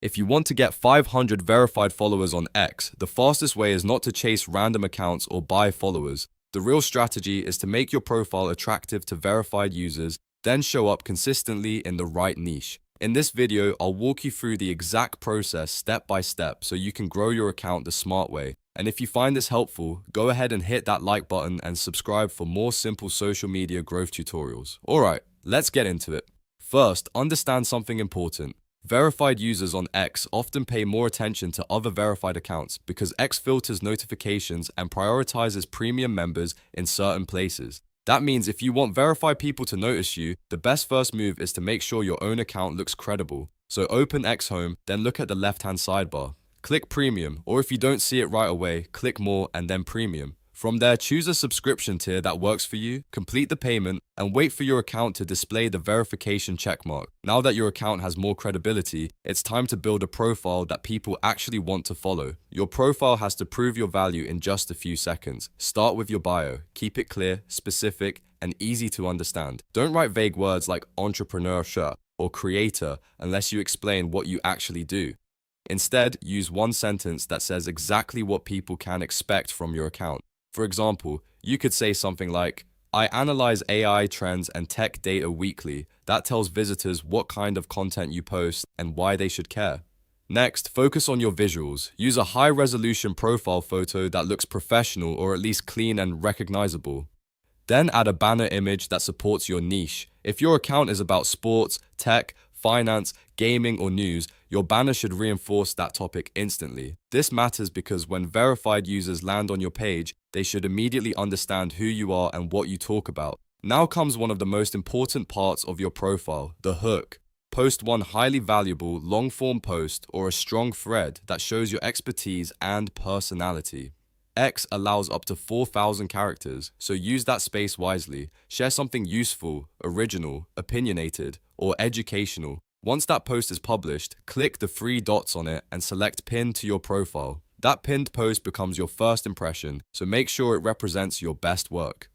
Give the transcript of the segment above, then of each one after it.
If you want to get 500 verified followers on X, the fastest way is not to chase random accounts or buy followers. The real strategy is to make your profile attractive to verified users, then show up consistently in the right niche. In this video, I'll walk you through the exact process step by step so you can grow your account the smart way. And if you find this helpful, go ahead and hit that like button and subscribe for more simple social media growth tutorials. Alright, let's get into it. First, understand something important. Verified users on X often pay more attention to other verified accounts because X filters notifications and prioritizes premium members in certain places. That means if you want verified people to notice you, the best first move is to make sure your own account looks credible. So open X Home, then look at the left-hand sidebar. Click Premium, or if you don't see it right away, click More and then Premium. From there, choose a subscription tier that works for you, complete the payment, and wait for your account to display the verification checkmark. Now that your account has more credibility, it's time to build a profile that people actually want to follow. Your profile has to prove your value in just a few seconds. Start with your bio. Keep it clear, specific, and easy to understand. Don't write vague words like entrepreneurship or creator unless you explain what you actually do. Instead, use one sentence that says exactly what people can expect from your account. For example, you could say something like, I analyze AI trends and tech data weekly. That tells visitors what kind of content you post and why they should care. Next, focus on your visuals. Use a high-resolution profile photo that looks professional or at least clean and recognizable. Then add a banner image that supports your niche. If your account is about sports, tech, finance, gaming, or news, your banner should reinforce that topic instantly. This matters because when verified users land on your page, they should immediately understand who you are and what you talk about. Now comes one of the most important parts of your profile, the hook. Post one highly valuable long-form post or a strong thread that shows your expertise and personality. X allows up to 4,000 characters, so use that space wisely. Share something useful, original, opinionated, or educational. Once that post is published, click the three dots on it and select Pin to your profile. That pinned post becomes your first impression, so make sure it represents your best work.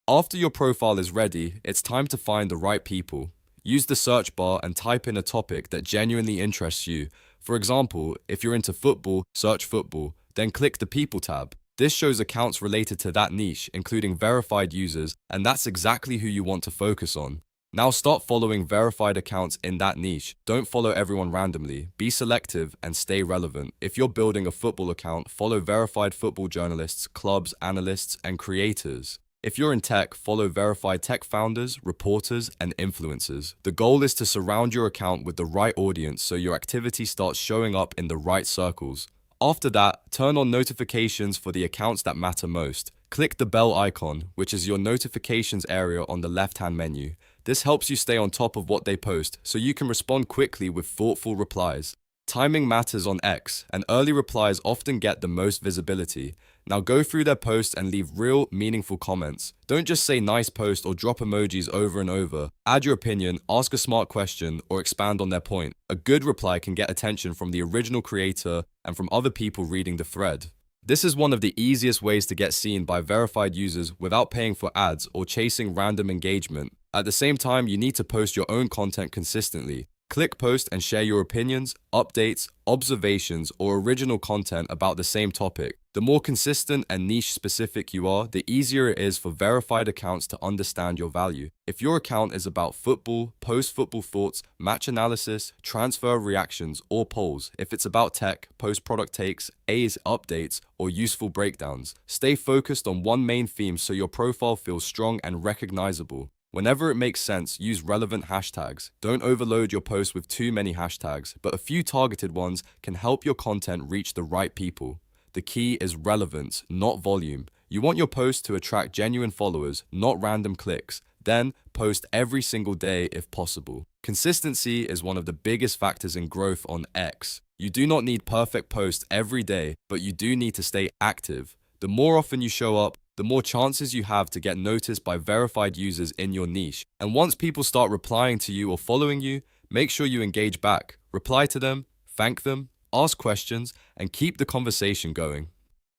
After your profile is ready, it's time to find the right people. Use the search bar and type in a topic that genuinely interests you. For example, if you're into football, search football, then click the People tab. This shows accounts related to that niche, including verified users, and that's exactly who you want to focus on. Now start following verified accounts in that niche. Don't follow everyone randomly. Be selective and stay relevant. If you're building a football account, follow verified football journalists, clubs, analysts, and creators. If you're in tech, follow verified tech founders, reporters, and influencers. The goal is to surround your account with the right audience so your activity starts showing up in the right circles. After that, turn on notifications for the accounts that matter most. Click the bell icon, which is your notifications area on the left-hand menu. This helps you stay on top of what they post, so you can respond quickly with thoughtful replies. Timing matters on X, and early replies often get the most visibility. Now go through their posts and leave real, meaningful comments. Don't just say nice post or drop emojis over and over. Add your opinion, ask a smart question, or expand on their point. A good reply can get attention from the original creator and from other people reading the thread. This is one of the easiest ways to get seen by verified users without paying for ads or chasing random engagement. At the same time, you need to post your own content consistently. Click post and share your opinions, updates, observations, or original content about the same topic. The more consistent and niche specific you are, the easier it is for verified accounts to understand your value. If your account is about football, post football thoughts, match analysis, transfer reactions, or polls. If it's about tech, post product takes, A's updates, or useful breakdowns. Stay focused on one main theme so your profile feels strong and recognizable. Whenever it makes sense, use relevant hashtags. Don't overload your post with too many hashtags, but a few targeted ones can help your content reach the right people. The key is relevance, not volume. You want your post to attract genuine followers, not random clicks. Then, post every single day if possible. Consistency is one of the biggest factors in growth on X. You do not need perfect posts every day, but you do need to stay active. The more often you show up, the more chances you have to get noticed by verified users in your niche. And once people start replying to you or following you, make sure you engage back. Reply to them, thank them, ask questions, and keep the conversation going.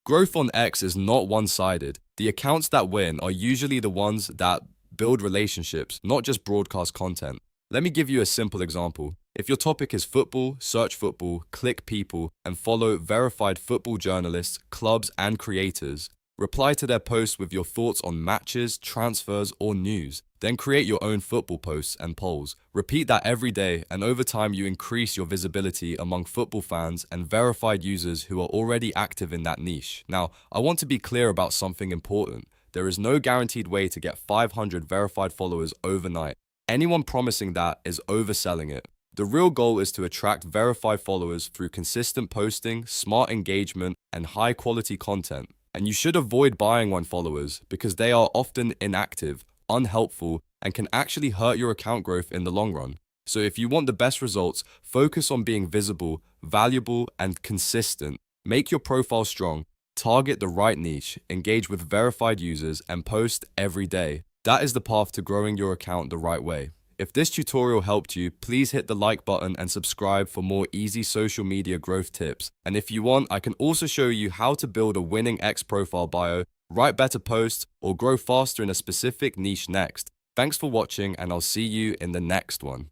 Growth on X is not one-sided. The accounts that win are usually the ones that build relationships, not just broadcast content. Let me give you a simple example. If your topic is football, search football, click people, and follow verified football journalists, clubs, and creators. Reply to their posts with your thoughts on matches, transfers, or news. Then create your own football posts and polls. Repeat that every day, and over time you increase your visibility among football fans and verified users who are already active in that niche. Now, I want to be clear about something important. There is no guaranteed way to get 500 verified followers overnight. Anyone promising that is overselling it. The real goal is to attract verified followers through consistent posting, smart engagement, and high quality content. And you should avoid buying one followers because they are often inactive, unhelpful, and can actually hurt your account growth in the long run. So if you want the best results, focus on being visible, valuable, and consistent. Make your profile strong, target the right niche, engage with verified users, and post every day. That is the path to growing your account the right way. If this tutorial helped you, please hit the like button and subscribe for more easy social media growth tips. And if you want, I can also show you how to build a winning X profile bio, write better posts, or grow faster in a specific niche next. Thanks for watching, and I'll see you in the next one.